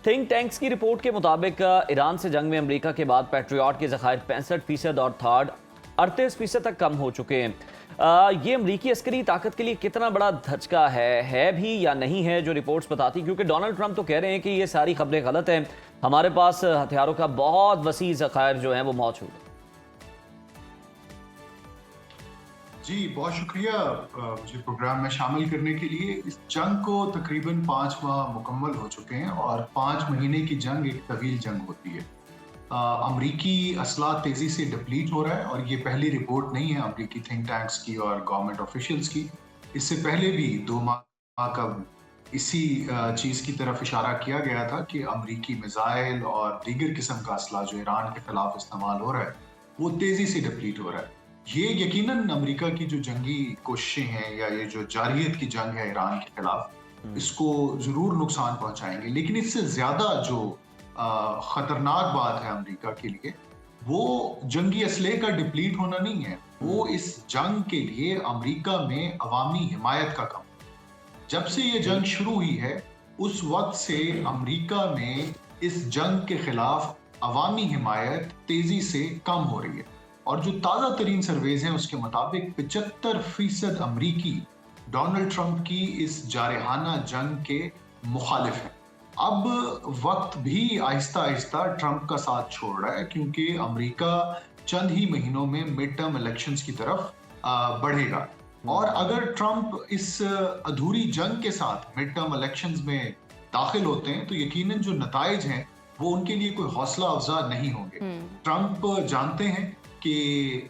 Think tanks की report के मुताबिक ईरान से जंग में अमेरिका के बाद पेट्रियट के ज़खायर 65% और थर्ड 38% तक कम हो चुके हैं। ये अमरीकी अस्करी ताकत के लिए कितना बड़ा धचका है भी या नहीं है, जो रिपोर्ट्स बताती, क्योंकि डोनाल्ड ट्रंप तो कह रहे हैं कि ये सारी खबरें गलत हैं, हमारे पास हथियारों का बहुत वसी ज़खायर जो है वो मौजूद है। जी बहुत शुक्रिया मुझे प्रोग्राम में शामिल करने के लिए। इस जंग को तकरीबन 5 माह मुकम्मल हो चुके हैं और 5 महीने की जंग एक तवील जंग होती है। अमरीकी असला तेजी से डिप्लीट हो रहा है और ये पहली रिपोर्ट नहीं है अमरीकी थिंक टैंक्स की और गवर्नमेंट ऑफिशियल्स की। इससे पहले भी 2 माह का इसी चीज़ की तरफ इशारा किया गया था कि अमरीकी मिसाइल और दीगर किस्म का असला जो ईरान के खिलाफ इस्तेमाल हो रहा है वो तेजी से डिप्लीट हो रहा है। ये यकीनन अमेरिका की जो जंगी कोशिशें हैं या ये जो जारहियत की जंग है ईरान के खिलाफ, इसको जरूर नुकसान पहुंचाएंगे। लेकिन इससे ज्यादा जो खतरनाक बात है अमेरिका के लिए, वो जंगी असले का डिप्लीट होना नहीं है, वो इस जंग के लिए अमेरिका में अवामी हिमायत का कम। जब से ये जंग शुरू हुई है उस वक्त से अमेरिका में इस जंग के खिलाफ अवामी हिमायत तेजी से कम हो रही है और जो ताज़ा तरीन सर्वेज हैं उसके मुताबिक 75% अमरीकी डोनाल्ड ट्रंप की इस जारहाना जंग के मुखालिफ हैं। अब वक्त भी आहिस्ता आहिस्ता ट्रंप का साथ छोड़ रहा है क्योंकि अमरीका चंद ही महीनों में मिड टर्म इलेक्शंस की तरफ बढ़ेगा और अगर ट्रंप इस अधूरी जंग के साथ मिड टर्म इलेक्शंस में दाखिल होते हैं तो यकीनन जो नताइज हैं वो उनके लिए कोई हौसला अफजा नहीं होंगे। ट्रंप जानते हैं कि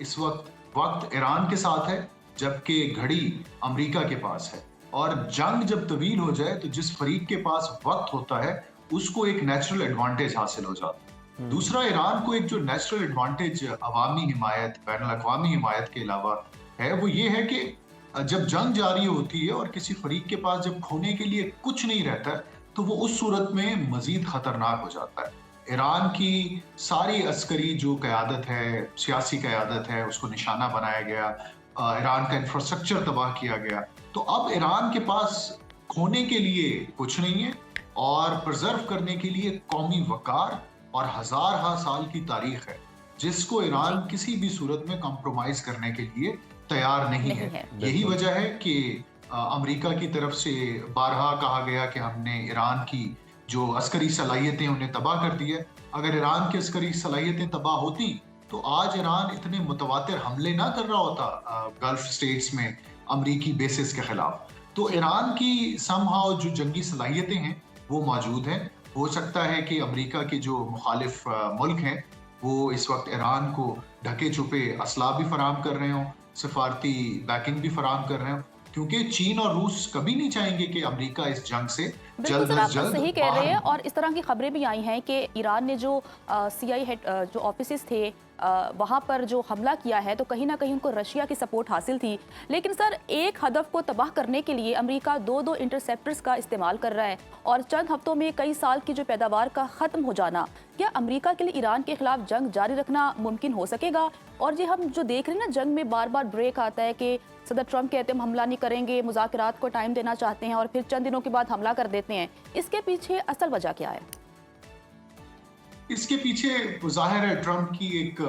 इस वक्त ईरान के साथ है जबकि घड़ी अमेरिका के पास है और जंग जब तवील हो जाए तो जिस फरीक के पास वक्त होता है उसको एक नेचुरल एडवांटेज हासिल हो जाता है। दूसरा, ईरान को एक जो नेचुरल एडवांटेज अवामी हिमायत, बैनुल अक़वामी हिमायत के अलावा है वो ये है कि जब जंग जारी होती है और किसी फरीक के पास जब खोने के लिए कुछ नहीं रहता है तो वो उस सूरत में मजीद खतरनाक हो जाता है। ईरान की सारी अस्करी जो क़यादत है, सियासी क़यादत है, उसको निशाना बनाया गया, ईरान का इंफ्रास्ट्रक्चर तबाह किया गया। तो अब ईरान के पास खोने के लिए कुछ नहीं है और प्रिजर्व करने के लिए कौमी वकार और हज़ार साल की तारीख है जिसको ईरान किसी भी सूरत में कॉम्प्रोमाइज करने के लिए तैयार नहीं है। यही वजह है कि अमेरिका की तरफ से बारहा कहा गया कि हमने ईरान की जो अस्करी सलाहियतें उन्हें तबाह कर दी है। अगर ईरान की अस्करी सलाहियतें तबाह होती तो आज ईरान इतने मुतवातिर हमले ना कर रहा होता गल्फ स्टेट्स में अमरीकी बेसिस के खिलाफ। तो ईरान की समहाउ जो जंगी सलाहियतें हैं वो मौजूद हैं। हो सकता है कि अमरीका के जो मुखालिफ मुल्क हैं वो इस वक्त ईरान को ढके छुपे असला भी फराम कर रहे हों, सिफारती बैकिंग भी फराम कर रहे हों, क्योंकि चीन और रूस कभी नहीं चाहेंगे कि अमेरिका इस जंग से जल्द बिल्कुल अज जल्द सही कह रहे हैं। बाहर। और इस तरह की खबरें भी आई हैं कि ईरान ने जो सीआई हेड जो ऑफिसेस थे वहाँ पर जो हमला किया है तो कहीं ना कहीं उनको रशिया की सपोर्ट हासिल थी। लेकिन सर, एक हदफ को तबाह करने के लिए अमेरिका दो इंटरसेप्टर्स का इस्तेमाल कर रहा है और चंद हफ्तों में कई साल की जो पैदावार का ख़त्म हो जाना, क्या अमेरिका के लिए ईरान के खिलाफ जंग जारी रखना मुमकिन हो सकेगा? और ये हम जो देख रहे हैं ना, जंग में बार बार ब्रेक आता है कि सदर ट्रंप कहते हैं हम हमला नहीं करेंगे, मुज़ाकरात को टाइम देना चाहते हैं और फिर चंद दिनों के बाद हमला कर देते हैं। इसके पीछे असल वजह क्या है? इसके पीछे जाहिर है ट्रंप की एक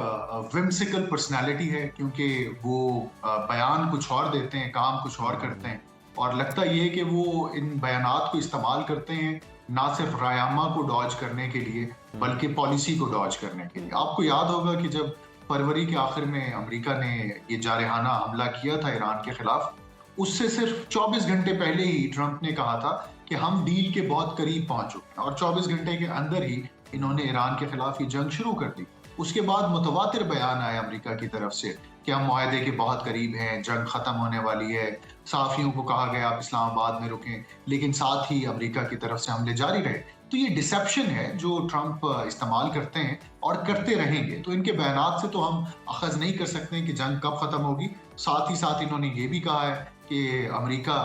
विम्सिकल पर्सनालिटी है क्योंकि वो बयान कुछ और देते हैं, काम कुछ और करते हैं और लगता ये है कि वो इन बयानात को इस्तेमाल करते हैं ना सिर्फ रायामा को डॉज करने के लिए बल्कि पॉलिसी को डॉज करने के लिए। आपको याद होगा कि जब फरवरी के आखिर में अमेरिका ने ये जारहाना हमला किया था ईरान के खिलाफ, उससे सिर्फ 24 घंटे पहले ही ट्रंप ने कहा था कि हम डील के बहुत करीब पहुंच चुके हैं और 24 घंटे के अंदर ही इन्होंने ईरान के खिलाफ ये जंग शुरू कर दी। उसके बाद मुतवातिर बयान आए अमेरिका की तरफ से कि हम मुआहदे के बहुत करीब हैं, जंग खत्म होने वाली है। सहाफियों को कहा गया आप इस्लामाबाद में रुकें, लेकिन साथ ही अमेरिका की तरफ से हमले जारी रहे। तो ये डिसेप्शन है जो ट्रंप इस्तेमाल करते हैं और करते रहेंगे। तो इनके बयानात से तो हम अखज़ नहीं कर सकते कि जंग कब खत्म होगी। साथ ही साथ इन्होंने ये भी कहा है कि अमेरिका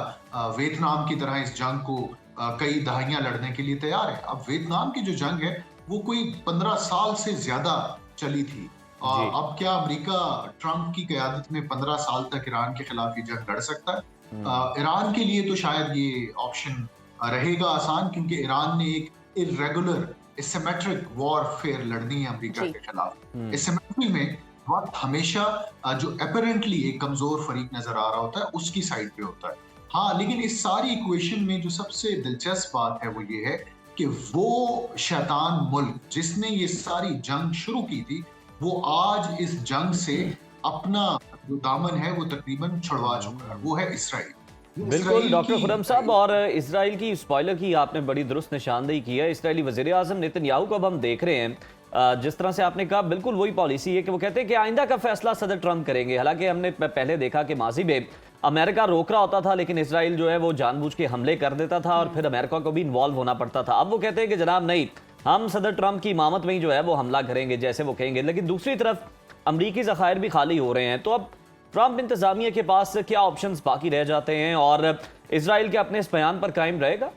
वियतनाम की तरह इस जंग को कई दहाइयां लड़ने के लिए तैयार है। अब वियतनाम की जो जंग है वो कोई 15 साल से ज्यादा चली थी। अब क्या अमेरिका ट्रंप की क़यादत में 15 साल तक ईरान के खिलाफ ये जंग लड़ सकता है? ईरान के लिए तो शायद ये ऑप्शन रहेगा आसान, क्योंकि ईरान ने एक इरेगुलर एसिमेट्रिक वॉरफेयर लड़नी है अमेरिका जी। के खिलाफ। एसिमेट्री में वक्त हमेशा जो अपरेंटली एक कमजोर फरीक नजर आ रहा होता है उसकी साइड पे होता है। हाँ, लेकिन इस सारी इक्वेशन में जो सबसे दिलचस्प बात है वो ये है कि वो शैतान मुल्क जिसने ये सारी जंग शुरू की थी, वो आज इस जंग से अपना जो दामन है वो तकरीबन छुड़वा चुका है, वो है इसराइल। बिल्कुल इसराइल डॉक्टर की खुर्रम साहब, और इसराइल की स्पॉइलर की आपने बड़ी दुरुस्त निशानदेही की है। इसराइली वजीर आजम नेतन्याहू को अब हम देख रहे हैं, जिस तरह से आपने कहा बिल्कुल वही पॉलिसी है कि वो कहते हैं कि आइंदा का फैसला सदर ट्रंप करेंगे। हालांकि हमने पहले देखा कि माजी में अमेरिका रोक रहा होता था, लेकिन इसराइल जो है वो जानबूझ के हमले कर देता था और फिर अमेरिका को भी इन्वॉल्व होना पड़ता था। अब वो कहते हैं कि जनाब नहीं, हम सदर ट्रंप की इमामत में ही जो है वो हमला करेंगे जैसे वो कहेंगे। लेकिन दूसरी तरफ अमरीकी ज़खायर भी खाली हो रहे हैं, तो अब ट्रंप इंतजामिया के पास क्या ऑप्शंस बाकी रह जाते हैं और इसराइल के अपने इस बयान पर कायम रहेगा?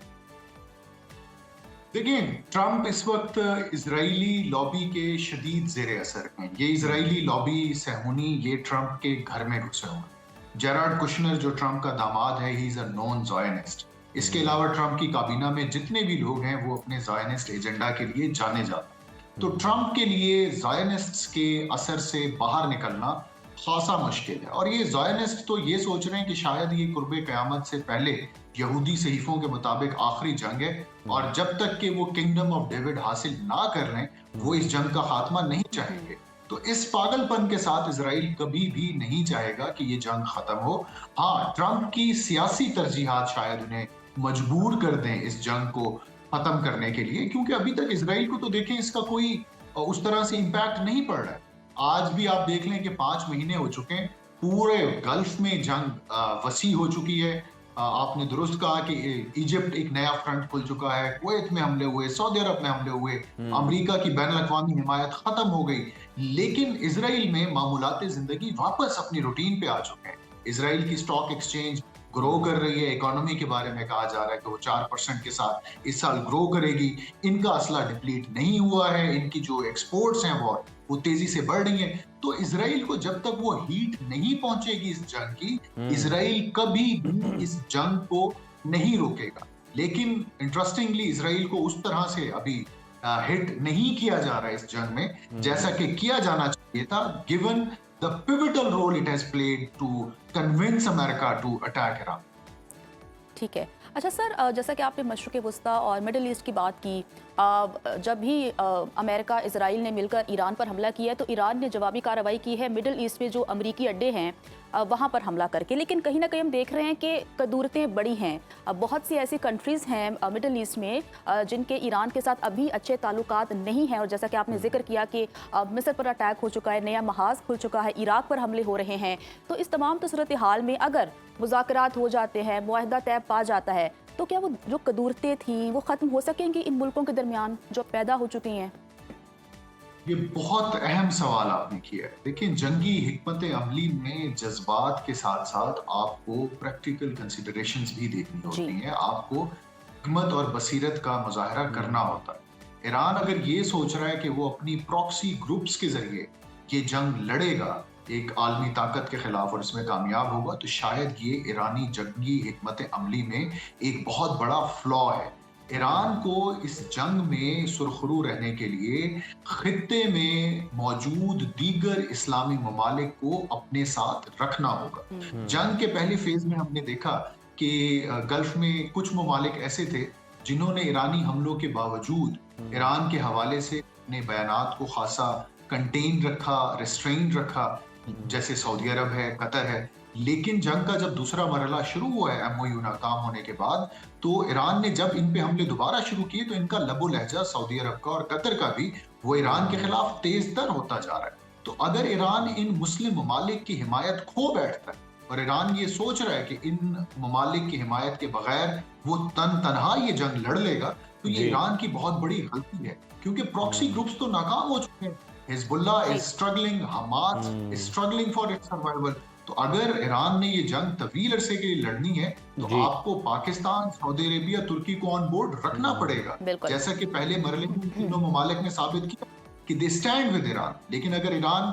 देखिए, ट्रंप इस वक्त इजरायली लॉबी के शदीद जेर असर हैं। ये इजरायली लॉबी सहूनी ये ट्रंप के घर में घुसे हुए हैं। जेरार्ड कुशनर जो ट्रंप का दामाद है, he is a non Zionist. इसके अलावा ट्रंप की काबीना में जितने भी लोग हैं वो अपने ज़ायनिस्ट एजेंडा के लिए जाने जाते हैं। तो ट्रंप के लिए ज़ायनिस्ट्स के असर से बाहर निकलना खासा मुश्किल है। और ये ज़ायनिस्ट तो ये सोच रहे हैं कि शायद ये कुर्बे क़यामत से पहले यहूदी सहीफों के मुताबिक आखिरी जंग है, और जब तक कि वो किंगडम ऑफ डेविड हासिल ना कर लें वो इस जंग का खात्मा नहीं चाहेंगे। तो इस पागलपन के साथ इजराइल कभी भी नहीं चाहेगा कि ये जंग खत्म हो। हाँ, ट्रंप की सियासी तरजीहात शायद उन्हें मजबूर कर दें इस जंग को खत्म करने के लिए, क्योंकि अभी तक इजराइल को तो देखें इसका कोई उस तरह से इम्पैक्ट नहीं पड़ रहा है। आज भी आप देख लें कि 5 महीने हो चुके हैं, पूरे गल्फ में जंग वसी हो चुकी है। आपने दुरुस्त कहा कि इजिप्ट एक नया फ्रंट खुल चुका है, कुवैत में हमले हुए, सऊदी अरब में हमले हुए, अमेरिका की बैन अवी हिमायत खत्म हो गई, लेकिन इसराइल में मामूलाते जिंदगी वापस अपनी रूटीन पे आ चुके हैं। इसराइल की स्टॉक एक्सचेंज ग्रो कर रही है। इकोनॉमी के बारे में कहा जा रहा है कि वो 4% के साथ इस साल ग्रो करेगी। इनका असला डिप्लीट नहीं हुआ है, इनकी जो एक्सपोर्ट्स हैं वो तेजी से बढ़ रही हैं। तो इसराइल को जब तक वो हीट नहीं पहुंचेगी इस जंग की, इसराइल कभी भी इस जंग को नहीं रोकेगा। लेकिन इंटरेस्टिंगली इसराइल को उस तरह से अभी हिट नहीं किया जा रहा है इस जंग में जैसा कि किया जाना चाहिए था, given the pivotal role it has played to convince America to attack Iran. ठीक है। अच्छा सर, जैसा कि आपने मशरिक़ वस्ता और मिडिल ईस्ट की बात की, जब भी अमेरिका इसराइल ने मिलकर ईरान पर हमला किया है तो ईरान ने जवाबी कार्रवाई की है मिडिल ईस्ट में जो अमरीकी अड्डे हैं वहाँ पर हमला करके। लेकिन कहीं ना कहीं हम देख रहे हैं कि कदूरतें बड़ी हैं। बहुत सी ऐसी कंट्रीज़ हैं मिडिल ईस्ट में जिनके ईरान के साथ अभी अच्छे ताल्लुकात नहीं हैं, और जैसा कि आपने जिक्र किया कि मिस्र पर अटैक हो चुका है, नया महाज खुल चुका है, इराक पर हमले हो रहे हैं। तो इस तमाम सूरत हाल में अगर मुज़ाकरात हो जाते हैं, मुआहदा तय पा जाता है, तो क्या वो जो कदूरतें थीं वो ख़त्म हो सकेंगी इन मुल्कों के दरमियान जो पैदा हो चुकी हैं? ये बहुत अहम सवाल आपने किया है। देखिए, जंगी हिकमत अमली में जज्बात के साथ साथ आपको प्रैक्टिकल कंसिडरेशंस भी देखनी होती हैं। आपको हिकमत और बसीरत का मुजाहरा करना होता है। ईरान अगर ये सोच रहा है कि वो अपनी प्रॉक्सी ग्रुप्स के जरिए ये जंग लड़ेगा एक आलमी ताकत के खिलाफ और इसमें कामयाब होगा, तो शायद ये ईरानी जंगी हिकमत अमली में एक बहुत बड़ा फ्लॉ है। ईरान को इस जंग में सुरखरू रहने के लिए खित्ते में मौजूद दीगर इस्लामी ममालिक को अपने साथ रखना होगा। जंग के पहले फेज में हमने देखा कि गल्फ में कुछ ममालिक ऐसे थे जिन्होंने ईरानी हमलों के बावजूद ईरान के हवाले से अपने बयानात को खासा कंटेन रखा, रिस्ट्रेन रखा, जैसे सऊदी अरब है, कतर है। लेकिन जंग का जब दूसरा मरहला शुरू हुआ है MOU नाकाम होने के बाद, तो ईरान ने जब इन पे हमले दोबारा शुरू किए तो इनका लबो लहजा सऊदी अरब का और कतर का भी वो ईरान के खिलाफ तेज तर होता जा रहा है। तो अगर ईरान इन मुस्लिम ममालिक की हिमायत खो बैठता है और ईरान ये सोच रहा है कि इन ममालिक की हिमायत के बगैर वो तनहा ये जंग लड़ लेगा, तो ये ईरान की बहुत बड़ी गलती है, क्योंकि प्रॉक्सी ग्रुप्स तो नाकाम हो चुके हैं। Hezbollah is struggling, Hamas is struggling for its survival. तो अगर ईरान ने ये जंग तवील अरसे के लिए लड़नी है तो आपको पाकिस्तान, सऊदी अरेबिया, तुर्की को ऑन बोर्ड रखना पड़ेगा, जैसा कि पहले मरहले में तीनों ममालिक ने साबित किया कि दे स्टैंड विद ईरान। लेकिन अगर ईरान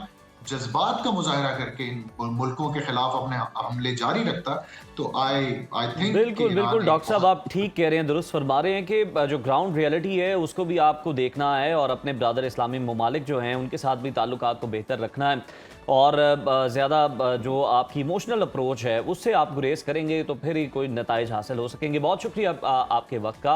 जज्बात का मुजाहरा करके इन मुल्कों के खिलाफ अपने हमले जारी रखता, तो आई थिंक बिल्कुल बिल्कुल डॉक्टर साहब, आप ठीक कह रहे हैं, दुरुस्त फरमा रहे हैं कि जो ग्राउंड रियलिटी है उसको भी आपको देखना है और अपने ब्रादर इस्लामी ममालिक जो हैं उनके साथ भी ताल्लुकात को बेहतर रखना है, और ज़्यादा जो आपकी इमोशनल अप्रोच है उससे आप गुरेज करेंगे तो फिर ही कोई नताइज हासिल हो सकेंगे। बहुत शुक्रिया आपके वक्त का।